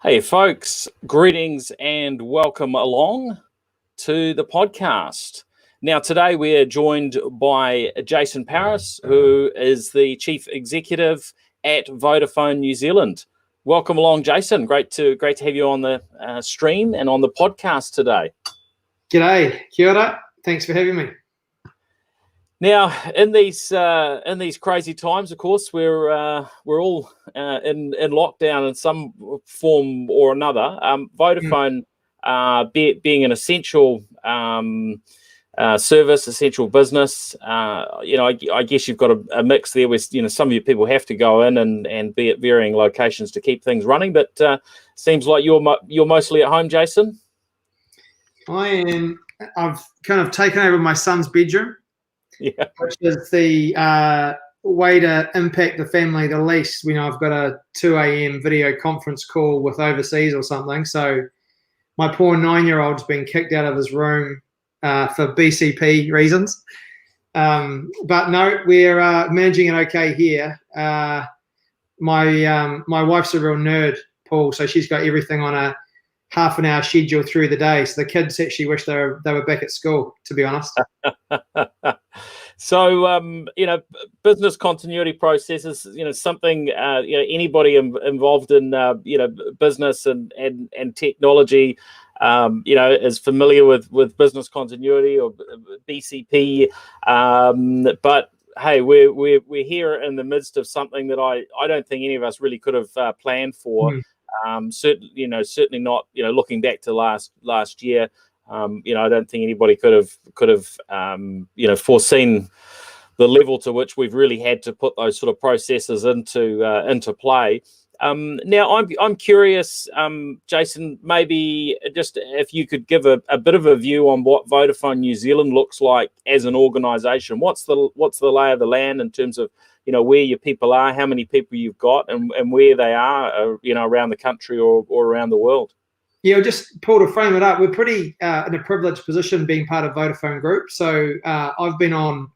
Hey, folks, greetings and welcome along to the podcast. Now, today we are joined by Jason Paris, who is the Chief Executive at Vodafone New Zealand. Welcome along, Jason. Great to have you on the stream and on the podcast today. G'day, kia ora. Thanks for having me. Now, in these crazy times, of course, we're all in lockdown in some form or another. Vodafone, being an essential service, essential business, I guess you've got a mix there with some of your people have to go in and be at varying locations to keep things running. But seems like you're mostly at home, Jason. I am. I've kind of taken over my son's bedroom. Yeah. Which is the way to impact the family the least. I've got a 2 a.m. video conference call with overseas or something. So my poor 9-year-old's been kicked out of his room for BCP reasons. But no, we're managing it okay here. My wife's a real nerd, Paul, so she's got everything on a half an hour schedule through the day. So the kids actually wish they were back at school, to be honest. So, business continuity processes, something, anybody involved in, business and technology, is familiar with business continuity or BCP. But hey, we're here in the midst of something that I don't think any of us really could have planned for. Certainly not, looking back to last year. I don't think anybody could have foreseen the level to which we've really had to put those sort of processes into play. Now, I'm curious, Jason, maybe just if you could give a bit of a view on what Vodafone New Zealand looks like as an organisation. What's the lay of the land in terms of where your people are, how many people you've got, and where they are, around the country or around the world. Yeah, just Paul, to frame it up, we're pretty in a privileged position being part of Vodafone Group. So I've been on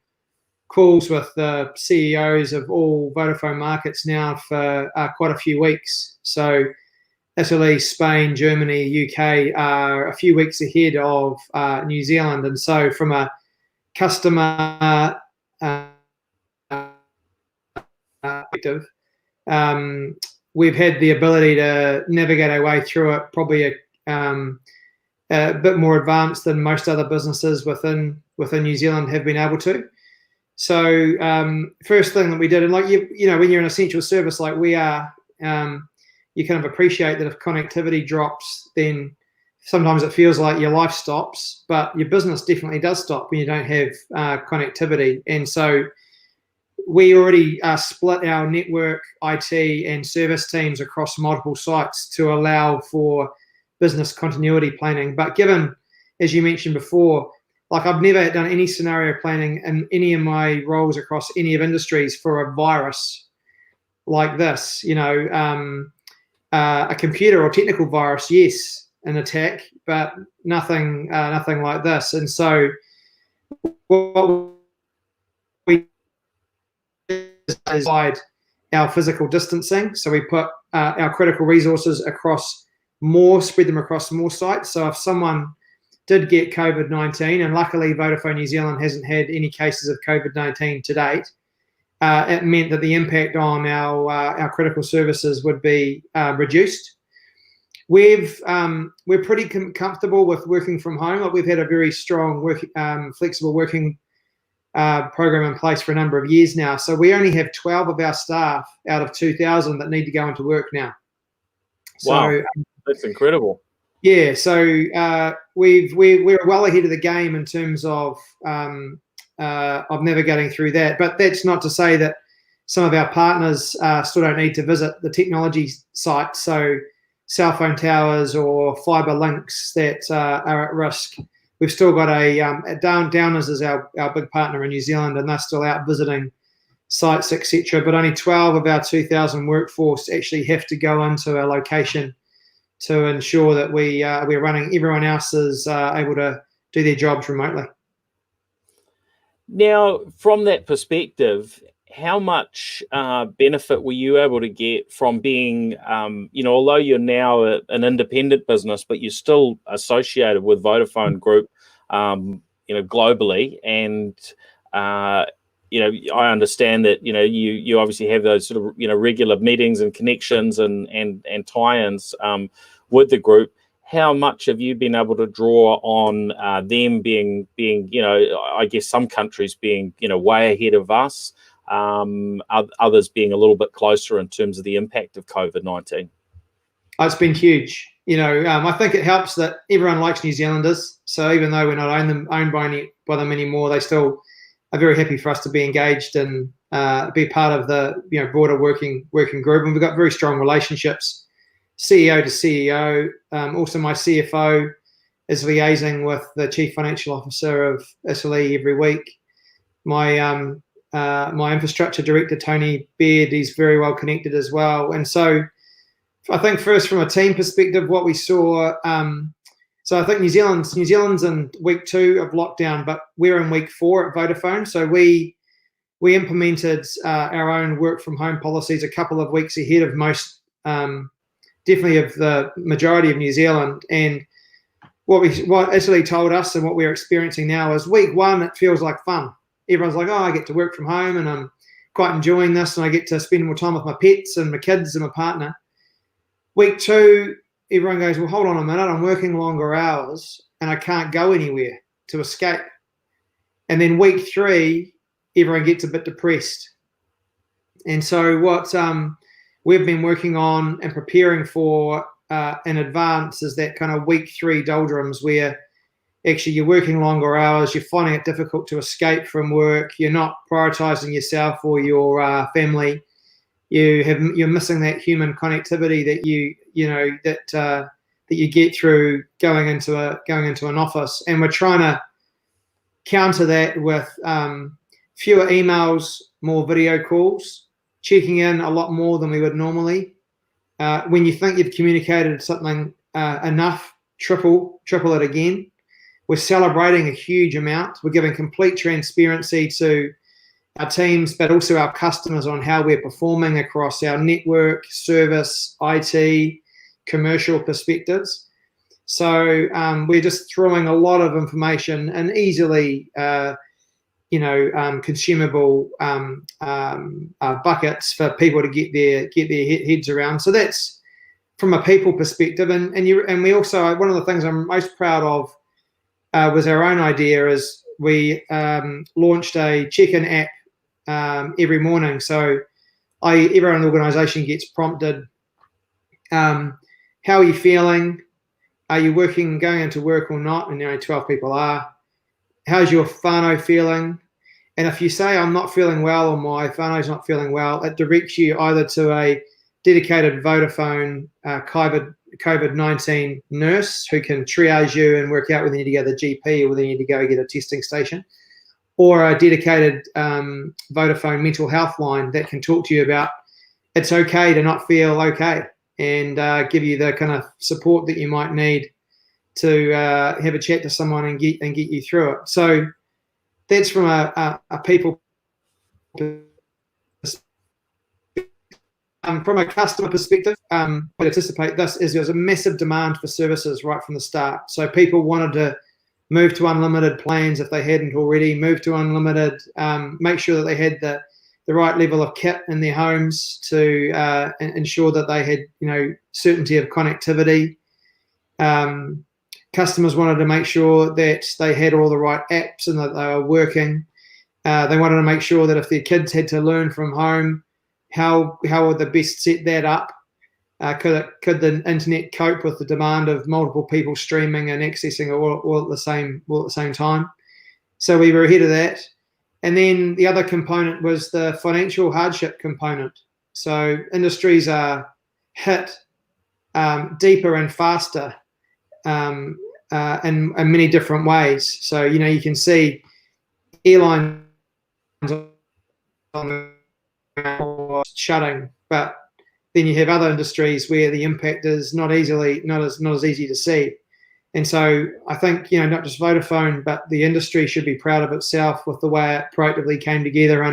calls with the CEOs of all Vodafone markets now for quite a few weeks. So Italy, Spain, Germany, UK are a few weeks ahead of New Zealand. And so from a customer perspective, we've had the ability to navigate our way through it, probably a bit more advanced than most other businesses within New Zealand have been able to. So first thing that we did, and like when you're an essential service like we are, you kind of appreciate that if connectivity drops, then sometimes it feels like your life stops, but your business definitely does stop when you don't have connectivity. And so we already split our network, IT, and service teams across multiple sites to allow for business continuity planning. But given, as you mentioned before, like I've never done any scenario planning in any of my roles across any of industries for a virus like this. A computer or technical virus, yes, an attack, but nothing like this. And so what we is our physical distancing. So we put our critical resources spread them across more sites. So if someone did get COVID-19, and luckily Vodafone New Zealand hasn't had any cases of COVID-19 to date, it meant that the impact on our critical services would be reduced. We're pretty comfortable with working from home. Like we've had a very strong flexible working program in place for a number of years now. So we only have 12 of our staff out of 2,000 that need to go into work now. Wow, that's incredible. Yeah, so we're well ahead of the game in terms of navigating through that. But that's not to say that some of our partners still don't need to visit the technology sites. So cell phone towers or fibre links that are at risk. We've still got Downers is our big partner in New Zealand, and they're still out visiting sites, etc. But only 12 of our 2,000 workforce actually have to go into a location to ensure that we're running. Everyone else is able to do their jobs remotely. Now, from that perspective, how much benefit were you able to get from being, although you're now an independent business, but you're still associated with Vodafone Group, globally, and I understand that you obviously have those sort of regular meetings and connections and tie-ins with the group. How much have you been able to draw on them being I guess some countries being way ahead of us, others being a little bit closer in terms of the impact of COVID-19? It's been huge. I think it helps that everyone likes New Zealanders. So even though we're not owned by them anymore, they still are very happy for us to be engaged and be part of the broader working group. And we've got very strong relationships, CEO to CEO. Also, my CFO is liaising with the Chief Financial Officer of Italy every week. My infrastructure director, Tony Beard, he's very well connected as well. And so I think first from a team perspective, what we saw, so I think New Zealand's in week 2 of lockdown, but we're in week 4 at Vodafone. So we implemented our own work from home policies a couple of weeks ahead of most, definitely of the majority of New Zealand. And what Italy told us and what we're experiencing now is week 1, it feels like fun. Everyone's like, I get to work from home and I'm quite enjoying this and I get to spend more time with my pets and my kids and my partner. Week 2, everyone goes, well, hold on a minute, I'm working longer hours and I can't go anywhere to escape. And then week 3, everyone gets a bit depressed. And so what we've been working on and preparing for in advance is that kind of week 3 doldrums where actually you're working longer hours, you're finding it difficult to escape from work, you're not prioritizing yourself or your family. You're missing that human connectivity that you get through going into an office, and we're trying to counter that with fewer emails, more video calls, checking in a lot more than we would normally. When you think you've communicated something enough, triple it again. We're celebrating a huge amount. We're giving complete transparency to our teams, but also our customers on how we're performing across our network, service, IT, commercial perspectives. So we're just throwing a lot of information and easily, consumable buckets for people to get their heads around. So that's from a people perspective, and we also, one of the things I'm most proud of was our own idea is we launched a check-in app every morning. So everyone in the organisation gets prompted, how are you feeling? Are you going into work or not? And 12 people are. How's your whānau feeling? And if you say, I'm not feeling well, or my whānau's not feeling well, it directs you either to a dedicated Vodafone COVID-19 nurse who can triage you and work out whether you need to go to the GP or whether you need to go get a testing station, or a dedicated Vodafone mental health line that can talk to you about it's okay to not feel okay and give you the kind of support that you might need to have a chat to someone and get you through it. So that's from a people from a customer perspective. I anticipate this is there's a massive demand for services right from the start. So people wanted to move to unlimited plans if they hadn't already, move to unlimited, make sure that they had the right level of kit in their homes to ensure that they had certainty of connectivity. Customers wanted to make sure that they had all the right apps and that they were working. They wanted to make sure that if their kids had to learn from home, how would they best set that up? Could the internet cope with the demand of multiple people streaming and accessing all at the same time? So we were ahead of that. And then the other component was the financial hardship component. So industries are hit deeper and faster in many different ways. So you can see airlines on the shutting, but then you have other industries where the impact is not as easy to see. And so I think not just Vodafone, but the industry should be proud of itself with the way it proactively came together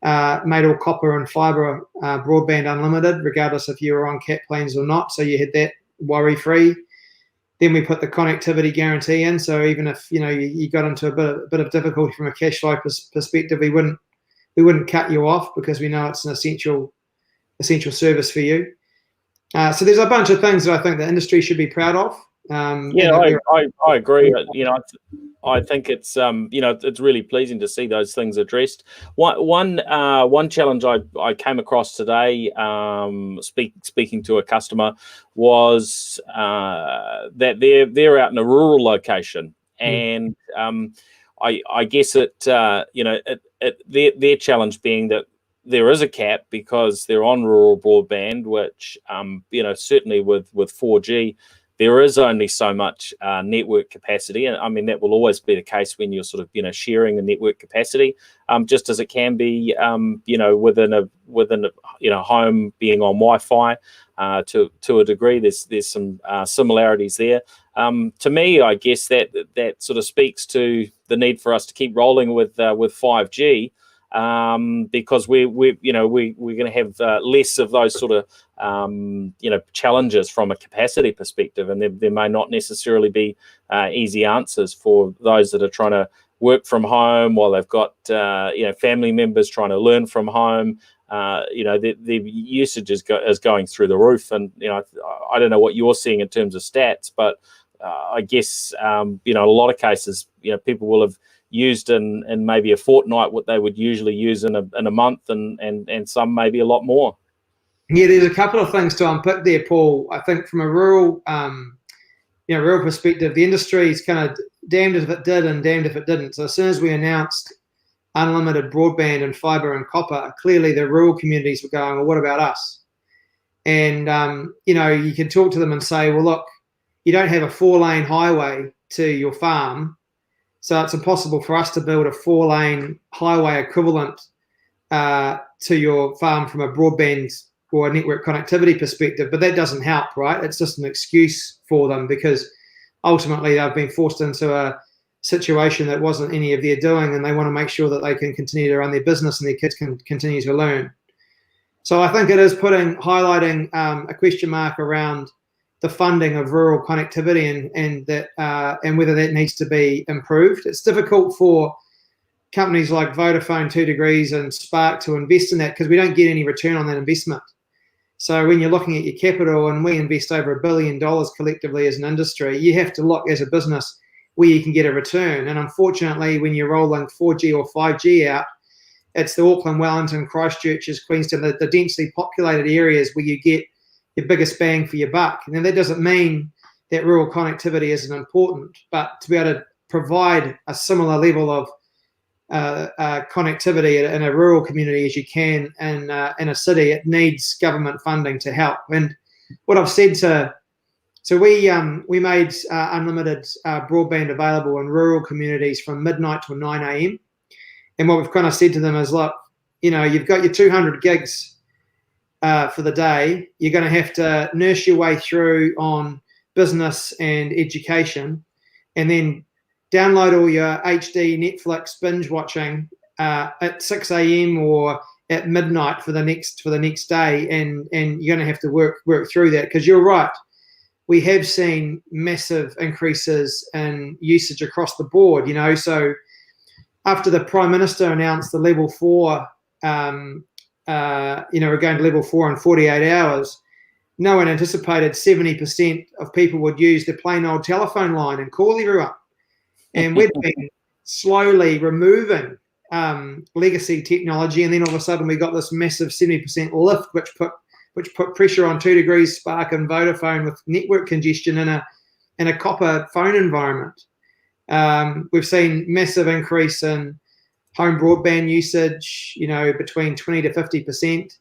made all copper and fibre broadband unlimited, regardless if you were on cap plans or not. So you had that worry-free. Then we put the connectivity guarantee in. So even if you got into a bit of difficulty from a cash flow perspective, we wouldn't cut you off, because we know it's an essential service for you. So there's a bunch of things that I think the industry should be proud of. I agree. I think it's it's really pleasing to see those things addressed. One challenge I came across today, speaking to a customer, was that they're out in a rural location, and I guess their challenge being that there is a cap because they're on rural broadband, which certainly with 4G. There is only so much network capacity, and I mean that will always be the case when you're sort of sharing the network capacity, just as it can be within a home being on Wi-Fi to a degree. There's some similarities there. To me, I guess that sort of speaks to the need for us to keep rolling with 5G. Because we're going to have less of those sort of challenges from a capacity perspective, and there may not necessarily be easy answers for those that are trying to work from home while they've got family members trying to learn from home. The usage is going through the roof, and I don't know what you're seeing in terms of stats, but I guess a lot of cases people will have used in maybe a fortnight what they would usually use in a month, and some maybe a lot more. Yeah, there's a couple of things to unpick there, Paul. I think from a rural perspective, the industry is kind of damned if it did and damned if it didn't. So as soon as we announced unlimited broadband and fibre and copper, clearly the rural communities were going, well, what about us? And you can talk to them and say, well, look, you don't have a 4-lane highway to your farm, so it's impossible for us to build a 4-lane highway equivalent to your farm from a broadband or a network connectivity perspective. But that doesn't help, right? It's just an excuse for them, because ultimately they've been forced into a situation that wasn't any of their doing, and they want to make sure that they can continue to run their business and their kids can continue to learn. So I think it is highlighting a question mark around the funding of rural connectivity and whether that needs to be improved. It's difficult for companies like Vodafone, 2 Degrees and Spark to invest in that, because we don't get any return on that investment. So when you're looking at your capital, and we invest over $1 billion collectively as an industry, you have to look as a business where you can get a return. And unfortunately, when you're rolling 4G or 5G out, it's the Auckland, Wellington, Christchurches, Queenstown, the densely populated areas where you get your biggest bang for your buck. Now, that doesn't mean that rural connectivity isn't important, but to be able to provide a similar level of connectivity in a rural community as you can in a city, it needs government funding to help. And what I've said so we made unlimited broadband available in rural communities from midnight till 9 a.m. And what we've kind of said to them is, look, you've got your 200 gigs for the day. You're going to have to nurse your way through on business and education, and then download all your HD Netflix binge watching at 6 a.m. or at midnight for the next day, and you're going to have to work through that, because you're right. We have seen massive increases in usage across the board. So after the Prime Minister announced the level 4, we're going to level 4 in 48 hours, no one anticipated 70% of people would use the plain old telephone line and call everyone. And we've been slowly removing legacy technology, and then all of a sudden we got this massive 70% lift, which put pressure on 2 Degrees, Spark and Vodafone with network congestion in a copper phone environment. We've seen massive increase in home broadband usage, between 20 to 50%.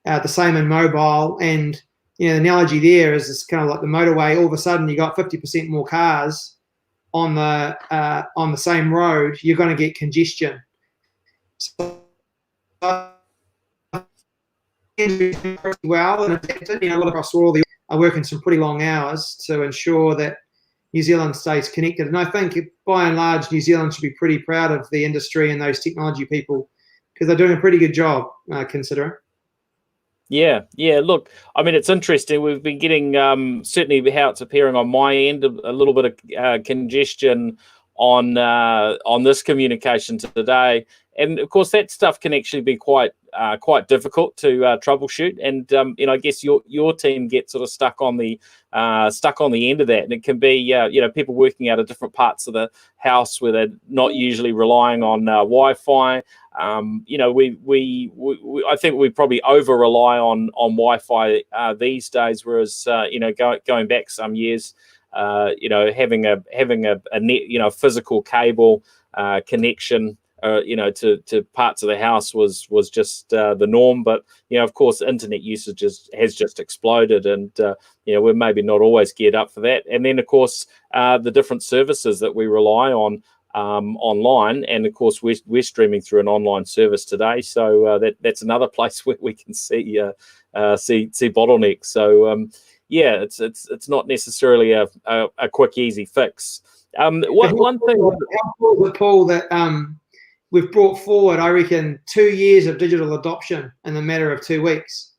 The same in mobile, and the analogy there is it's kind of like the motorway. All of a sudden, you got 50% more cars on the same road. You're going to get congestion. So, well, and adapted. Across all are working some pretty long hours to ensure that New Zealand stays connected. And I think by and large, New Zealand should be pretty proud of the industry and those technology people because they're doing a pretty good job considering. Yeah. Look, I mean, it's interesting. We've been getting certainly how it's appearing on my end a little bit of congestion on this communication today, and of course that stuff can actually be quite difficult to troubleshoot. And I guess your team gets sort of stuck on the end of that, and it can be people working out of different parts of the house where they're not usually relying on Wi-Fi. I think we probably over rely on Wi-Fi these days, whereas going back some years, having a net, physical cable connection, to parts of the house was just the norm. But of course, internet usage has just exploded, and we're maybe not always geared up for that. And then, of course, the different services that we rely on online, and of course we're streaming through an online service today, so that's another place where we can see bottlenecks. So it's not necessarily a quick easy fix. One thing, how cool is it, Paul, that we've brought forward, I reckon, 2 years of digital adoption in a matter of 2 weeks.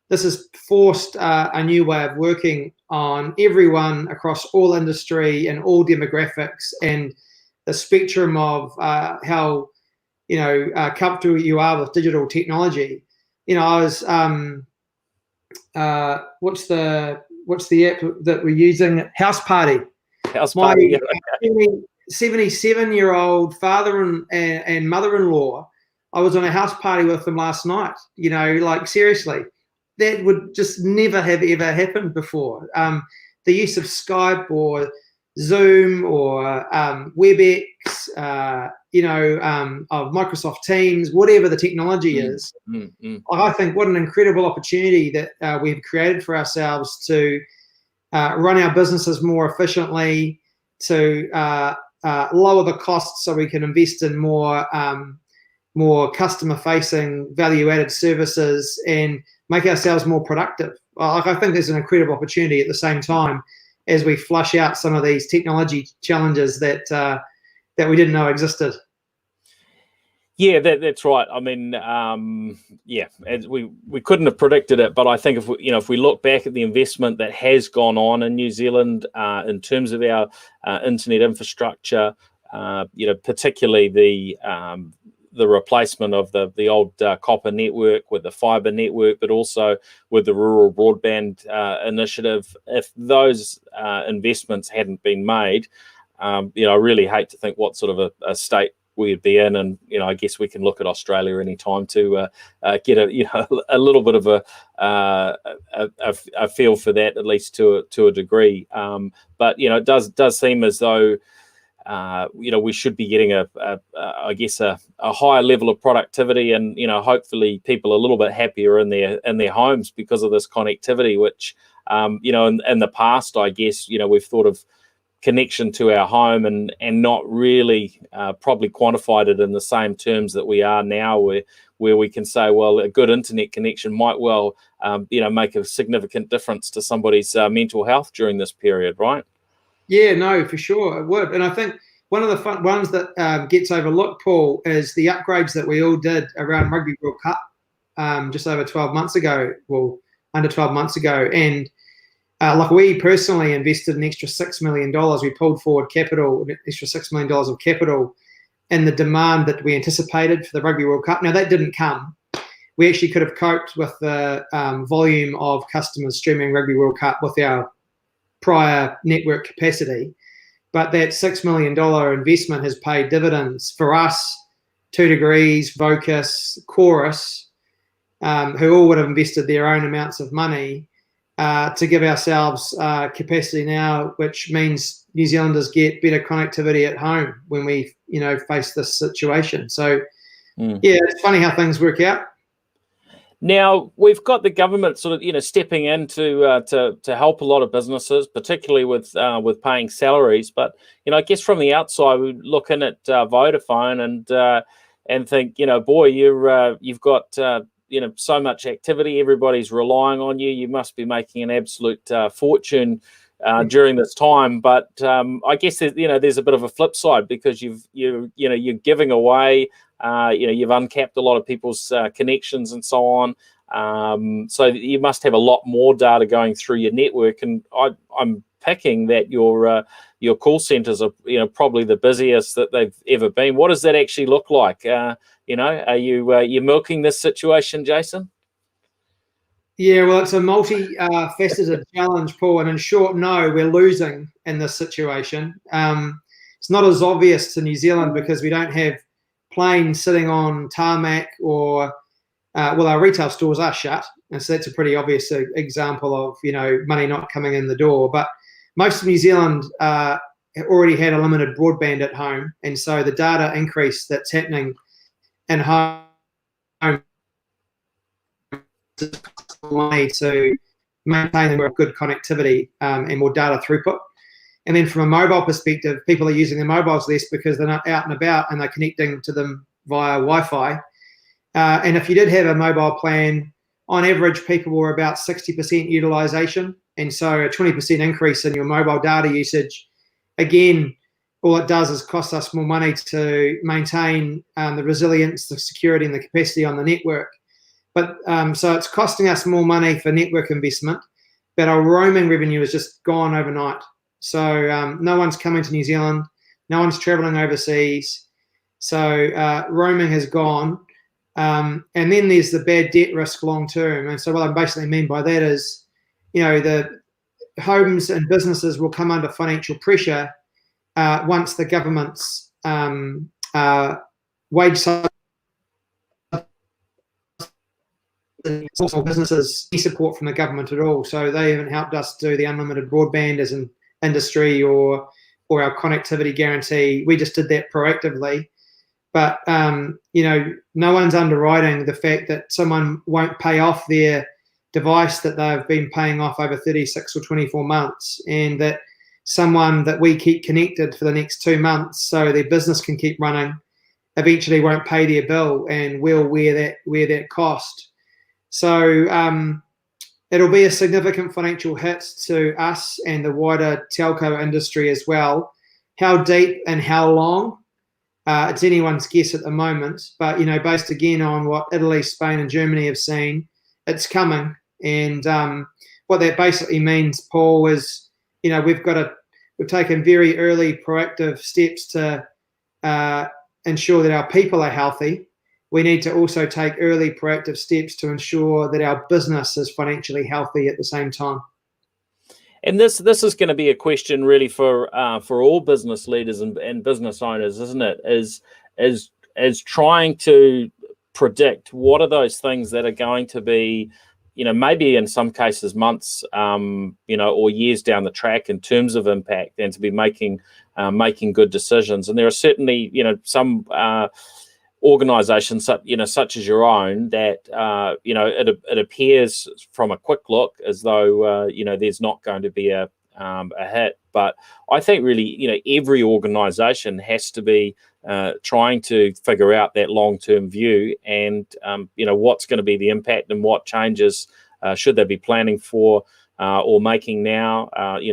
This has forced a new way of working on everyone across all industry and all demographics, and the spectrum of how comfortable you are with digital technology. I was what's the app that we're using? House Party. House Party. My 77-year-old father and mother-in-law, I was on a house party with them last night. Seriously, that would just never have ever happened before. The use of Skype or Zoom or WebEx, of Microsoft Teams, whatever the technology is. I think what an incredible opportunity that we've created for ourselves to run our businesses more efficiently, to lower the costs so we can invest in more customer-facing, value-added services and make ourselves more productive. I think there's an incredible opportunity at the same time as we flush out some of these technology challenges that we didn't know existed. Yeah, that's right. I mean, we couldn't have predicted it, but I think if we look back at the investment that has gone on in New Zealand in terms of our internet infrastructure, particularly the replacement of the old copper network with the fibre network, but also with the rural broadband initiative, if those investments hadn't been made, I really hate to think what sort of a state we'd be in. And I guess we can look at Australia any time to get a little bit of a feel for that, at least to a degree. But it does seem as though we should be getting a higher level of productivity, and hopefully people are a little bit happier in their homes because of this connectivity, which in the past, I guess we've thought of connection to our home and not really probably quantified it in the same terms that we are now, where we can say, well, a good internet connection might well make a significant difference to somebody's mental health during this period, right? Yeah, no, for sure it would. And I think one of the fun ones that gets overlooked, Paul, is the upgrades that we all did around Rugby World Cup just over 12 months ago, under 12 months ago. And we personally invested an extra $6 million. We pulled forward capital, an extra $6 million of capital in the demand that we anticipated for the Rugby World Cup. Now, that didn't come. We actually could have coped with the volume of customers streaming Rugby World Cup with our prior network capacity. But that $6 million investment has paid dividends for us, 2 Degrees, Vocus, Chorus, who all would have invested their own amounts of money to give ourselves capacity now, which means New Zealanders get better connectivity at home when we, face this situation. So, it's funny how things work out. Now we've got the government sort of stepping in to help a lot of businesses, particularly with paying salaries. But I guess from the outside, we look in at Vodafone and think, boy, you've got so much activity. Everybody's relying on you. You must be making an absolute fortune during this time. But I guess there's a bit of a flip side, because you're giving away You've uncapped a lot of people's connections and so on. So you must have a lot more data going through your network. And I'm picking that your call centers are probably the busiest that they've ever been. What does that actually look like? Are you milking this situation, Jason? Yeah, well, it's a multi-faceted challenge, Paul. And in short, no, we're losing in this situation. It's not as obvious to New Zealand because we don't have planes sitting on tarmac or, our retail stores are shut. And so that's a pretty obvious example of, money not coming in the door. But most of New Zealand already had a limited broadband at home. And so the data increase that's happening in home way to maintain more good connectivity and more data throughput. And then from a mobile perspective, people are using their mobiles less because they're not out and about and they're connecting to them via Wi-Fi. And if you did have a mobile plan, on average, people were about 60% utilization. And so a 20% increase in your mobile data usage, again, all it does is cost us more money to maintain the resilience, the security, and the capacity on the network. But so it's costing us more money for network investment, but our roaming revenue is just gone overnight. So no one's coming to New Zealand, no one's traveling overseas. So roaming has gone. And then there's the bad debt risk long term. And so what I basically mean by that is, the homes and businesses will come under financial pressure once the government's wage small businesses any support from the government at all. So they haven't helped us do the unlimited broadband as an industry or our connectivity guarantee. We just did that proactively. But, no one's underwriting the fact that someone won't pay off their device that they've been paying off over 36 or 24 months, and that someone that we keep connected for the next 2 months so their business can keep running eventually won't pay their bill and we'll wear that cost. So it'll be a significant financial hit to us and the wider telco industry as well. How deep and how long? It's anyone's guess at the moment. But, based again on what Italy, Spain and Germany have seen, it's coming. And what that basically means, Paul, is, we've taken very early proactive steps to ensure that our people are healthy. We need to also take early proactive steps to ensure that our business is financially healthy at the same time. And this is going to be a question really for all business leaders and business owners, isn't it? Is trying to predict what are those things that are going to be, maybe in some cases months, or years down the track in terms of impact, and to be making good decisions. And there are certainly, some organizations, such as your own, that it appears from a quick look as though there's not going to be a hit. But I think really, every organization has to be trying to figure out that long-term view and what's going to be the impact and what changes should they be planning for or making now.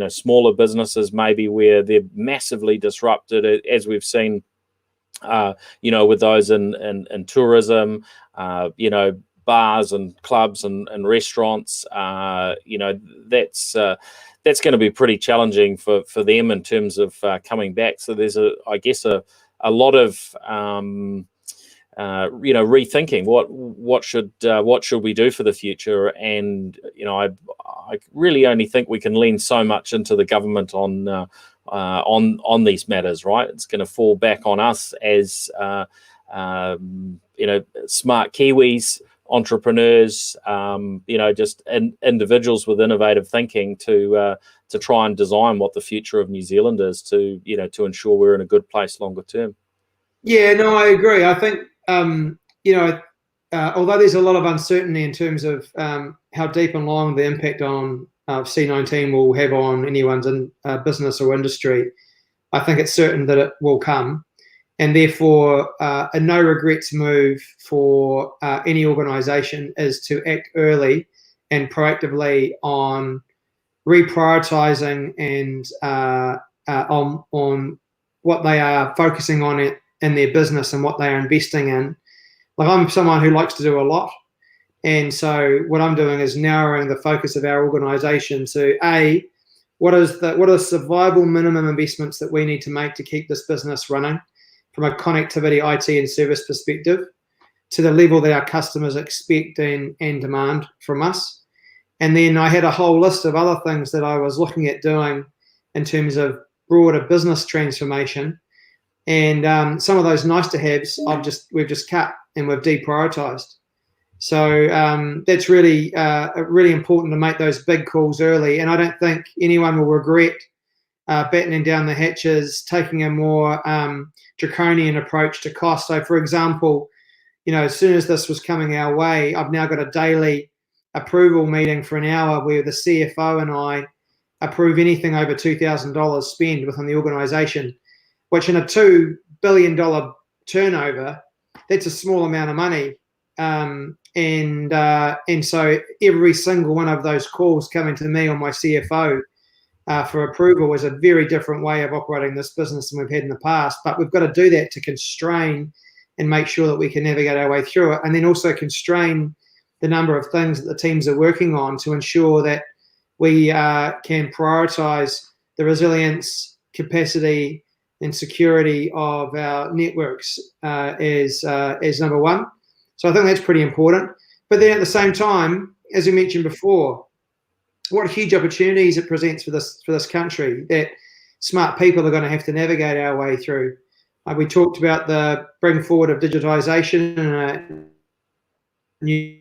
Smaller businesses maybe where they're massively disrupted, as we've seen. With those in tourism, bars and clubs and restaurants, that's going to be pretty challenging for them in terms of coming back. So there's a lot of rethinking what should we do for the future. And I really only think we can lean so much into the government on these matters, right? It's going to fall back on us as smart Kiwis, entrepreneurs, just individuals with innovative thinking to try and design what the future of New Zealand is to ensure we're in a good place longer term. Yeah, no, I agree. I think although there's a lot of uncertainty in terms of how deep and long the impact on C19 will have on anyone's business or industry, I think it's certain that it will come. And therefore, a no regrets move for any organisation is to act early and proactively on reprioritising and on what they are focusing on in their business and what they are investing in. Like, I'm someone who likes to do a lot. And so what I'm doing is narrowing the focus of our organization to what are the survival minimum investments that we need to make to keep this business running from a connectivity, IT, and service perspective to the level that our customers expect and demand from us. And then I had a whole list of other things that I was looking at doing in terms of broader business transformation. And some of those nice to haves we've just cut and we've deprioritized. So that's really really important to make those big calls early. And I don't think anyone will regret battening down the hatches, taking a more draconian approach to cost. So, for example, as soon as this was coming our way, I've now got a daily approval meeting for an hour where the CFO and I approve anything over $2,000 spend within the organisation, which in a $2 billion turnover, that's a small amount of money. And so every single one of those calls coming to me or my CFO for approval is a very different way of operating this business than we've had in the past. But we've got to do that to constrain and make sure that we can navigate our way through it, and then also constrain the number of things that the teams are working on to ensure that we can prioritise the resilience, capacity, and security of our networks as number one. So I think that's pretty important. But then at the same time, as we mentioned before, what huge opportunities it presents for this country that smart people are going to have to navigate our way through. We talked about the bring forward of digitization and new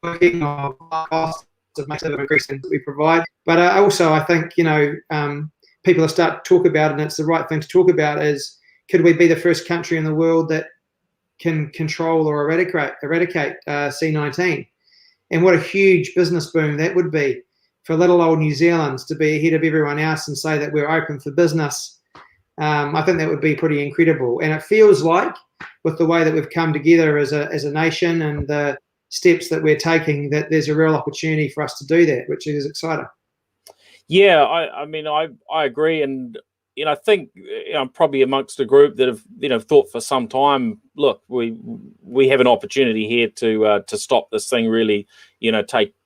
working of costs of massive increase that we provide. But also, I think people start to talk about, and it's the right thing to talk about, is could we be the first country in the world that can control or eradicate C-19? And what a huge business boom that would be for little old New Zealand to be ahead of everyone else and say that we're open for business. I think that would be pretty incredible. And it feels like, with the way that we've come together as a nation and the steps that we're taking, that there's a real opportunity for us to do that, which is exciting. Yeah, I mean, I agree. And I think I'm probably amongst a group that have thought for some time, look, we have an opportunity here to stop this thing really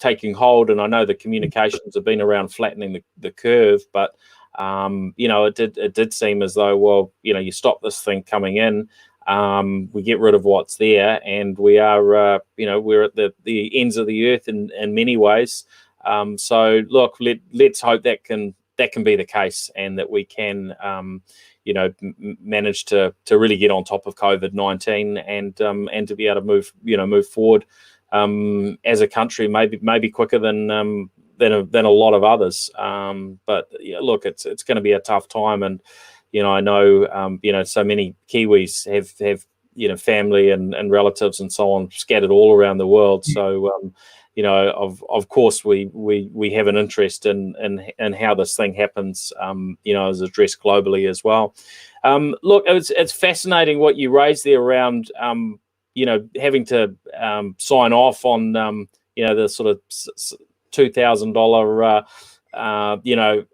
taking hold. And I know the communications have been around flattening the curve, but it did seem as though, well, you stop this thing coming in, we get rid of what's there, and we are we're at the ends of the earth in many ways. So look, let's hope that can be the case, and that we can, manage to really get on top of COVID-19 and to be able to move forward as a country, maybe quicker than a lot of others. But yeah, look, it's going to be a tough time, and I know so many Kiwis have family and relatives and so on scattered all around the world. So of course we have an interest in how this thing happens, as addressed globally as well. Look, it's fascinating what you raised there around having to sign off on the sort of $2,000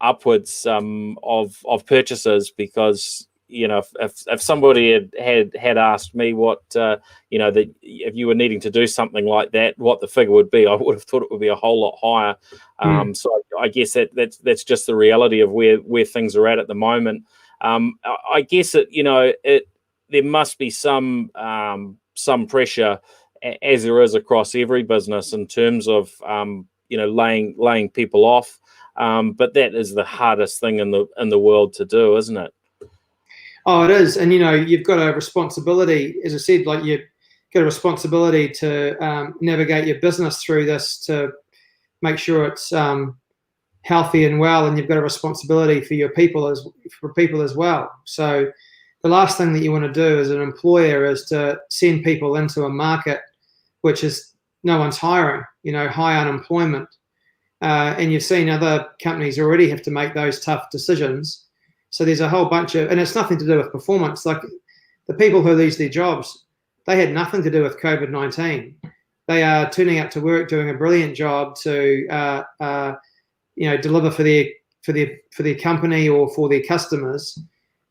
upwards of purchases, because if somebody had asked me what that if you were needing to do something like that, what the figure would be, I would have thought it would be a whole lot higher. So I guess that's just the reality of where things are at the moment. I guess there must be some pressure, as there is across every business, in terms of laying people off. But that is the hardest thing in the world to do, isn't it? Oh, it is. And, you've got a responsibility, as I said, like you've got a responsibility to navigate your business through this, to make sure it's healthy and well. And you've got a responsibility for people as well. So the last thing that you want to do as an employer is to send people into a market which is no one's hiring, high unemployment. And you've seen other companies already have to make those tough decisions. So there's a whole bunch of, and it's nothing to do with performance. Like the people who lose their jobs, they had nothing to do with COVID-19. They are turning up to work, doing a brilliant job to, deliver for their company or for their customers.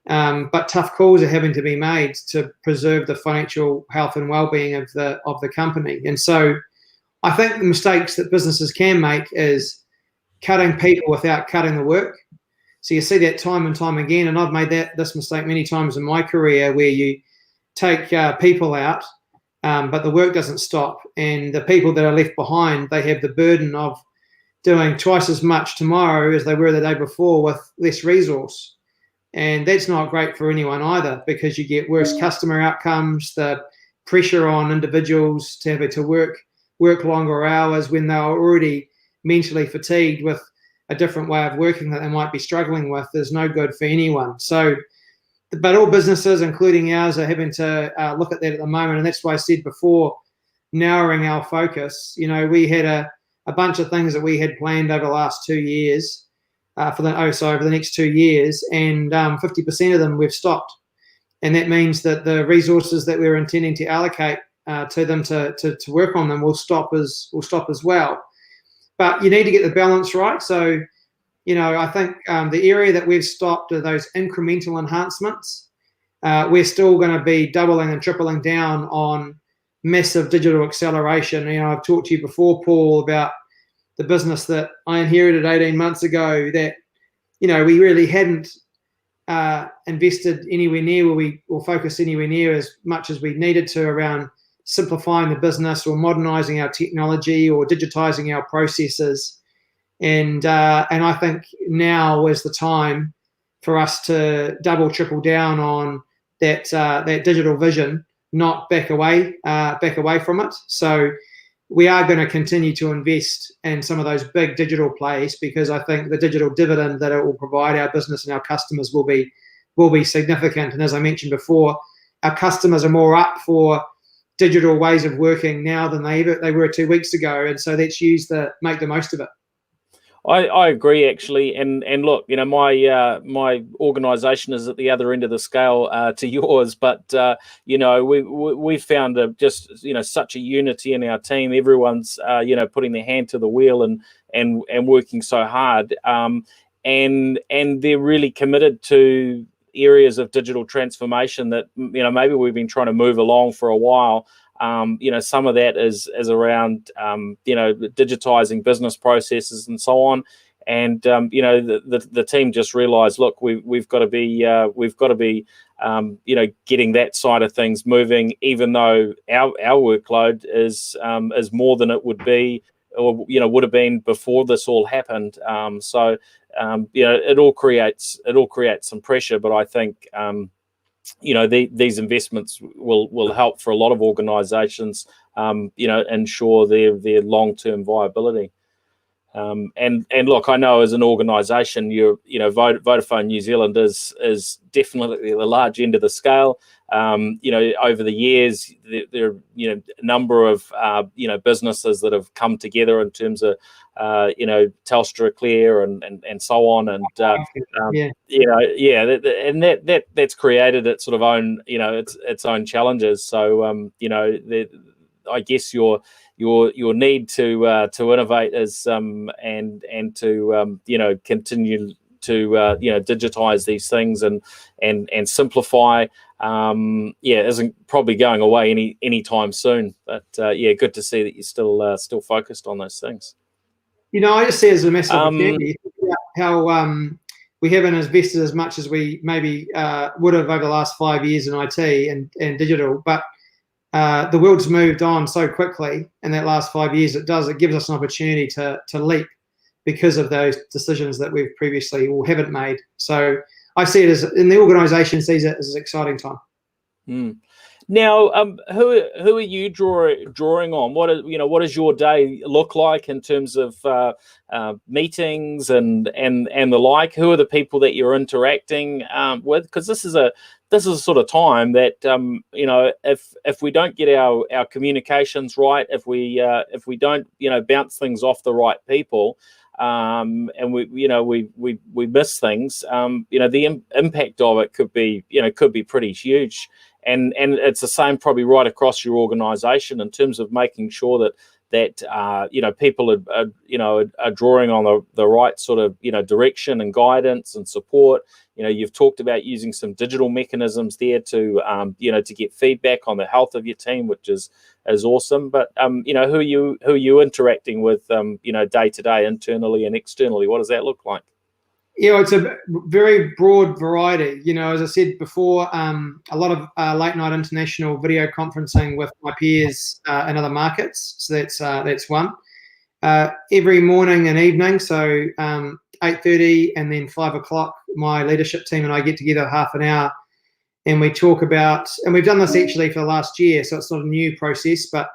but tough calls are having to be made to preserve the financial health and well-being of the company. And so I think the mistakes that businesses can make is cutting people without cutting the work. So you see that time and time again, and I've made this mistake many times in my career, where you take people out, but the work doesn't stop, and the people that are left behind, they have the burden of doing twice as much tomorrow as they were the day before with less resource. And that's not great for anyone either, because you get worse customer outcomes, the pressure on individuals to have to work longer hours when they're already mentally fatigued with a different way of working that they might be struggling with is no good for anyone. So, but all businesses, including ours, are having to look at that at the moment. And that's why I said before, narrowing our focus. You know, we had a bunch of things that we had planned over the last 2 years, over the next 2 years, and 50% of them we've stopped. And that means that the resources that we're intending to allocate to them to work on them will stop as well. But you need to get the balance right. So, you know, I think the area that we've stopped are those incremental enhancements. We're still going to be doubling and tripling down on massive digital acceleration. You know, I've talked to you before, Paul, about the business that I inherited 18 months ago that, you know, we really hadn't invested anywhere near or focused anywhere near as much as we needed to around simplifying the business or modernizing our technology or digitizing our processes. And I think now is the time for us to double, triple down on that digital vision, not back away from it. So we are going to continue to invest in some of those big digital plays, because I think the digital dividend that it will provide our business and our customers will be significant. And as I mentioned before, our customers are more up for digital ways of working now than they were 2 weeks ago, and so let's make the most of it. I agree, actually, and look, you know, my organisation is at the other end of the scale to yours, but you know, we found just, you know, such a unity in our team. Everyone's you know, putting their hand to the wheel and working so hard, and they're really committed to areas of digital transformation that, you know, maybe we've been trying to move along for a while. You know, some of that is around, you know, digitizing business processes and so on. And, you know, the team just realized, look, we've got to be, you know, getting that side of things moving, even though our workload is more than it would be, or, you know, would have been before this all happened. So, you know, it all creates some pressure, but I think, you know, these investments will help for a lot of organisations, you know, ensure their long-term viability. And look, I know as an organisation, you know, Vodafone New Zealand is definitely the large end of the scale. You know, over the years, there are, you know, a number of you know, businesses that have come together in terms of you know, Telstra, Clear, and so on, and you know, and that's created its sort of own, you know, its own challenges. So you know, I guess your need to innovate is and to you know, continue to you know, digitize these things and simplify, isn't probably going away anytime soon. But yeah, good to see that you're still focused on those things. You know, I just see it as a massive opportunity. How we haven't invested as much as we maybe would have over the last 5 years in IT and digital, but the world's moved on so quickly in that last 5 years. It gives us an opportunity to leap because of those decisions that we've previously or haven't made. So I see it as, and the organisation sees it as an exciting time. Now, who are you drawing on? What does your day look like in terms of meetings and the like? Who are the people that you're interacting with? Because this is a sort of time that you know, if we don't get our communications right, if we don't, you know, bounce things off the right people, and we miss things, you know, the impact of it could be pretty huge. And it's the same probably right across your organisation in terms of making sure that people are drawing on the right sort of direction and guidance and support. You've talked about using some digital mechanisms there to to get feedback on the health of your team, which is awesome. But who are you interacting with day to day, internally and externally? What does that look like? It's a very broad variety. As I said before, a lot of late night international video conferencing with my peers in other markets. So that's one. Every morning and evening, so 8:30 and then 5 o'clock, my leadership team and I get together half an hour, and we talk about, and we've done this actually for the last year, so it's not a new process, but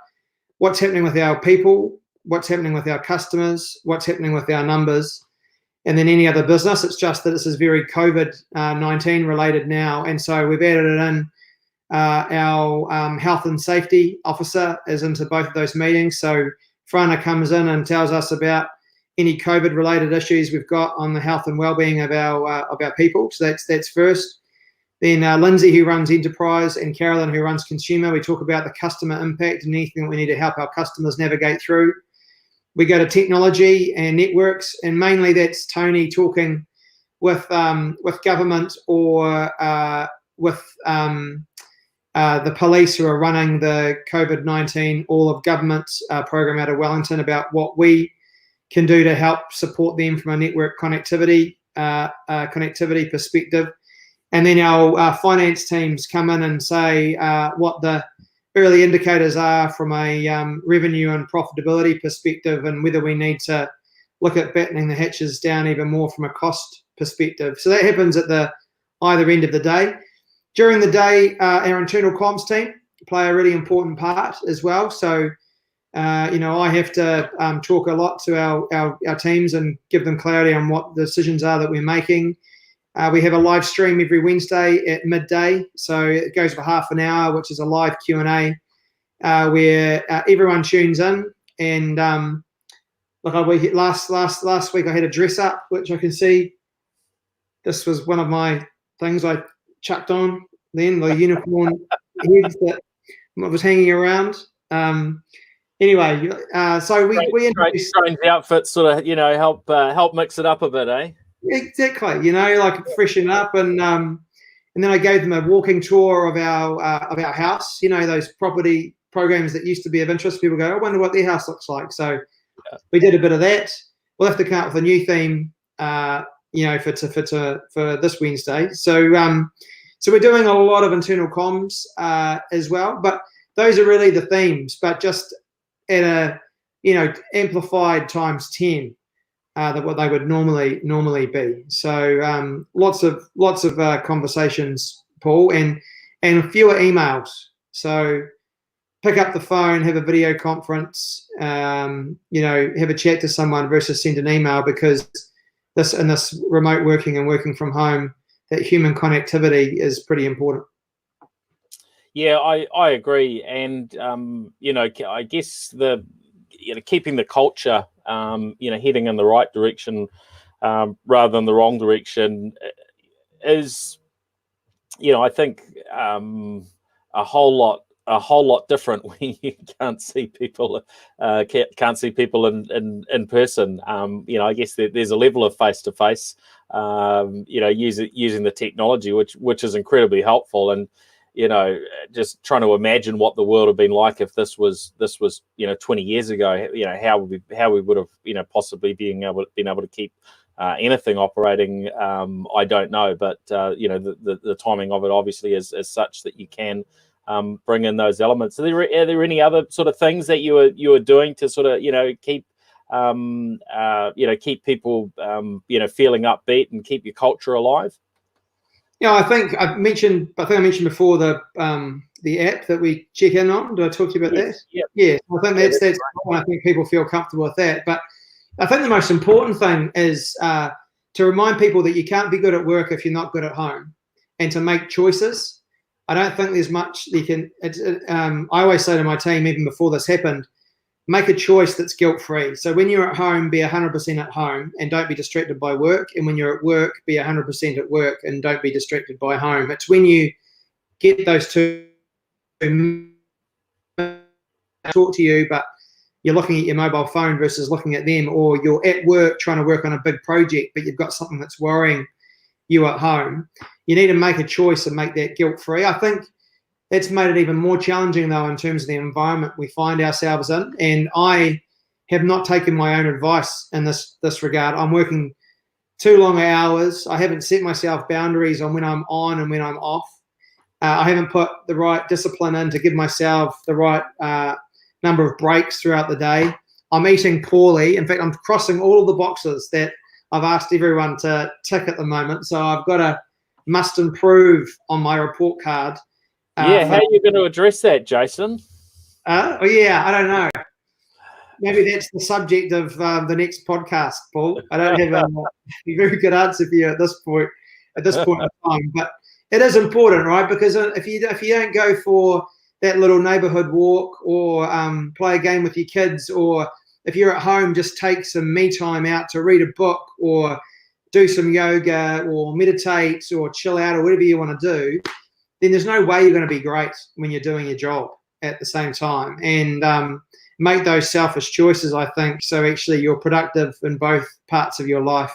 what's happening with our people, what's happening with our customers, what's happening with our numbers, and then any other business. It's just that this is very COVID-19 related now. And so we've added it in. Our health and safety officer is into both of those meetings. So Frana comes in and tells us about any COVID related issues we've got on the health and wellbeing of our people. So that's first. Then Lindsay, who runs enterprise, and Carolyn, who runs consumer, we talk about the customer impact and anything that we need to help our customers navigate through. We go to technology and networks, and mainly that's Tony talking with government or with the police who are running the COVID-19 all of government program out of Wellington about what we can do to help support them from a network connectivity perspective. And then our finance teams come in and say what the early indicators are from a revenue and profitability perspective, and whether we need to look at battening the hatches down even more from a cost perspective. So that happens at the either end of the day. During the day, our internal comms team play a really important part as well. So, I have to talk a lot to our teams and give them clarity on what the decisions are that we're making. We have a live stream every Wednesday at midday, so it goes for half an hour, which is a live Q&A where everyone tunes in. And last week I had a dress up, which I can see. This was one of my things I chucked on then, the unicorn heads that was hanging around. Anyway, so we strange outfits sort of help mix it up a bit, eh? Exactly, like freshen up, and then I gave them a walking tour of our house. Those property programs that used to be of interest. People go, I wonder what their house looks like. So we did a bit of that. We'll have to come up with a new theme, for this Wednesday. So we're doing a lot of internal comms as well. But those are really the themes, but just at a amplified times 10. That what they would normally be. So lots of conversations, Paul, and fewer emails. So pick up the phone, have a video conference, have a chat to someone versus send an email, because this remote working and working from home, that human connectivity is pretty important. Yeah, I agree, and I guess keeping the culture heading in the right direction rather than the wrong direction is I think a whole lot different when you can't see people in person. I guess there's a level of face to face using the technology which is incredibly helpful, and just trying to imagine what the world would have been like if this was 20 years ago. How we would have possibly been able to keep anything operating. I don't know, but the timing of it obviously is such that you can bring in those elements. Are there any other sort of things that you were doing to sort of keep keep people feeling upbeat and keep your culture alive? I think I mentioned before the app that we check in on. Did I talk to you about that? Yep. Yeah. I think that's I think people feel comfortable with that. But I think the most important thing is to remind people that you can't be good at work if you're not good at home, and to make choices. I don't think there's much you can. I always say to my team, even before this happened, make a choice that's guilt-free. So when you're at home, be 100% at home and don't be distracted by work. And when you're at work, be 100% at work and don't be distracted by home. It's when you get those two talk to you, but you're looking at your mobile phone versus looking at them, or you're at work trying to work on a big project, but you've got something that's worrying you at home. You need to make a choice and make that guilt-free. I think it's made it even more challenging, though, in terms of the environment we find ourselves in. And I have not taken my own advice in this regard. I'm working too long hours. I haven't set myself boundaries on when I'm on and when I'm off. I haven't put the right discipline in to give myself the right number of breaks throughout the day. I'm eating poorly. In fact, I'm crossing all of the boxes that I've asked everyone to tick at the moment. So I've got a must improve on my report card. How are you going to address that, Jason? I don't know. Maybe that's the subject of the next podcast, Paul. I don't have a very good answer for you at this point in time. But it is important, right? Because if you don't go for that little neighborhood walk, or play a game with your kids, or if you're at home, just take some me time out to read a book or do some yoga or meditate or chill out or whatever you want to do, then there's no way you're going to be great when you're doing your job at the same time. And make those selfish choices, I think, so actually you're productive in both parts of your life,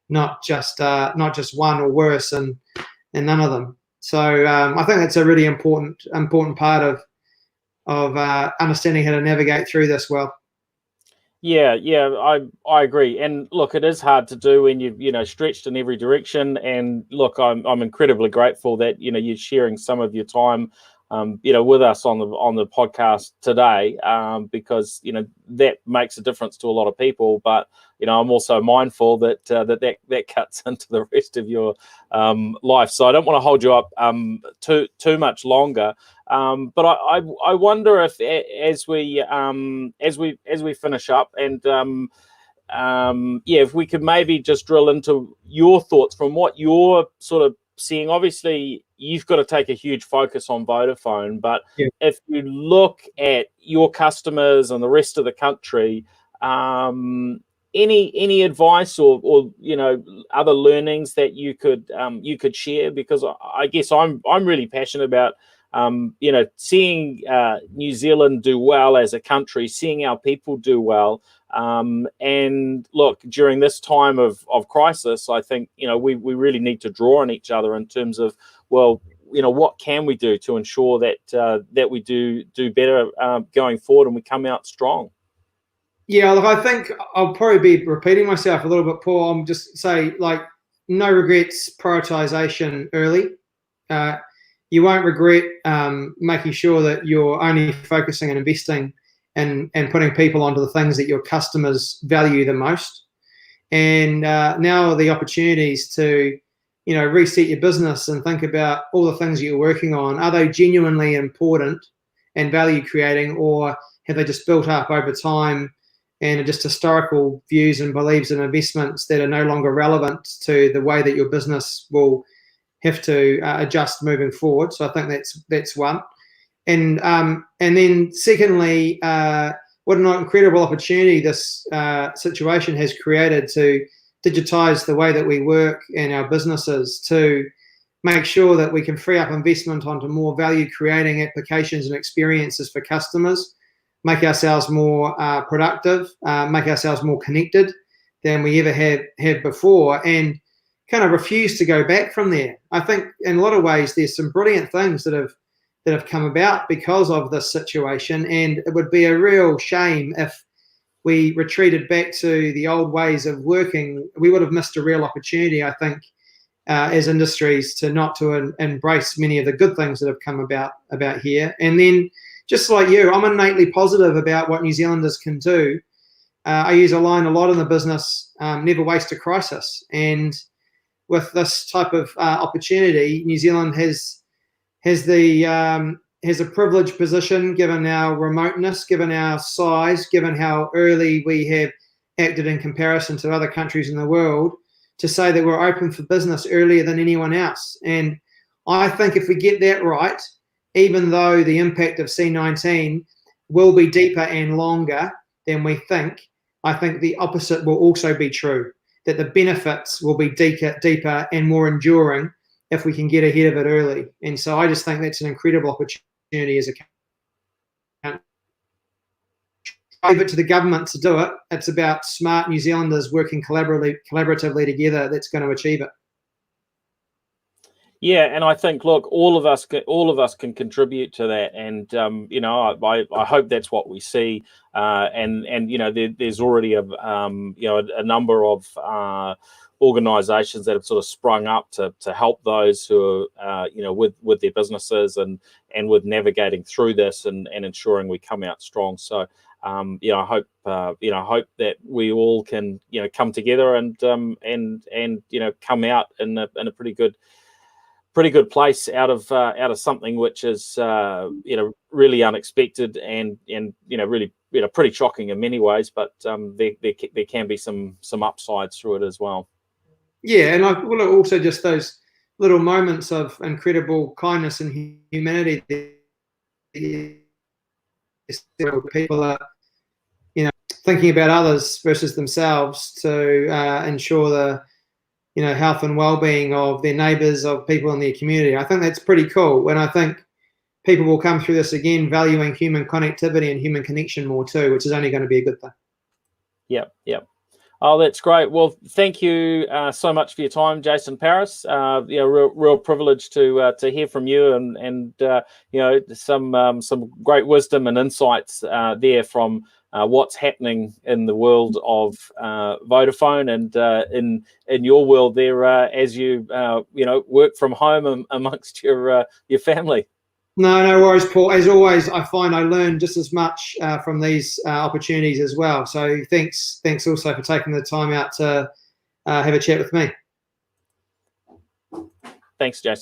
not just one, or worse, and none of them. So I think that's a really important part of understanding how to navigate through this well. Yeah, I agree. And look, it is hard to do when you're stretched in every direction. And look, I'm incredibly grateful that you're sharing some of your time with us on the podcast today, because that makes a difference to a lot of people. But I'm also mindful that that cuts into the rest of your life. So I don't want to hold you up too much longer. But I wonder if as we finish up, and if we could maybe just drill into your thoughts from what you're sort of seeing. Obviously, you've got to take a huge focus on Vodafone, but if you look at your customers and the rest of the country, any advice or other learnings that you could share? Because I guess I'm really passionate about seeing New Zealand do well as a country, seeing our people do well. And look, during this time of crisis, I think, we really need to draw on each other in terms of, well, what can we do to ensure that we do better going forward and we come out strong? Yeah, look, I think I'll probably be repeating myself a little bit, Paul. I'm just say, no regrets, prioritization early. You won't regret making sure that you're only focusing and investing and putting people onto the things that your customers value the most. And now are the opportunities to, reset your business and think about all the things you're working on. Are they genuinely important and value creating, or have they just built up over time and are just historical views and beliefs and investments that are no longer relevant to the way that your business will have to adjust moving forward? So I think that's one. And then secondly, what an incredible opportunity this situation has created to digitize the way that we work and our businesses, to make sure that we can free up investment onto more value creating applications and experiences for customers, make ourselves more productive, make ourselves more connected than we ever have before, and kind of refuse to go back from there. I think in a lot of ways there's some brilliant things that have come about because of this situation, and it would be a real shame if we retreated back to the old ways of working. We would have missed a real opportunity, I think, as industries to embrace many of the good things that have come about here. And then, just like you, I'm innately positive about what New Zealanders can do. I use a line a lot in the business: never waste a crisis. And with this type of opportunity, New Zealand has a privileged position, given our remoteness, given our size, given how early we have acted in comparison to other countries in the world, to say that we're open for business earlier than anyone else. And I think if we get that right, even though the impact of C-19 will be deeper and longer than we think, I think the opposite will also be true, that the benefits will be deeper and more enduring if we can get ahead of it early. And so I just think that's an incredible opportunity as a country. leave it to the government to do it. It's about smart New Zealanders working collaboratively together that's going to achieve it. Yeah, and I think, look, all of us can contribute to that, and you know, I hope that's what we see, and you know, there's already a you know, a number of organisations that have sort of sprung up to help those who are you know, with their businesses and with navigating through this and ensuring we come out strong. So you know, I hope you know, hope that we all can, you know, come together and you know, come out in a pretty good place out of something which is you know, really unexpected and you know, really, you know, pretty shocking in many ways, but there can be some upsides through it as well. Yeah, and also just those little moments of incredible kindness and humanity. People are, you know, thinking about others versus themselves to ensure the, you know, health and well-being of their neighbours, of people in their community. I think that's pretty cool, and I think people will come through this again valuing human connectivity and human connection more too, which is only going to be a good thing. Yep. Oh, that's great. Well, thank you so much for your time, Jason Paris. You know, real privilege to hear from you, and you know, some great wisdom and insights there from what's happening in the world of Vodafone and in your world there as you you know, work from home amongst your family. No worries, Paul. As always, I find I learn just as much from these opportunities as well. So thanks also for taking the time out to have a chat with me. Thanks, Jason.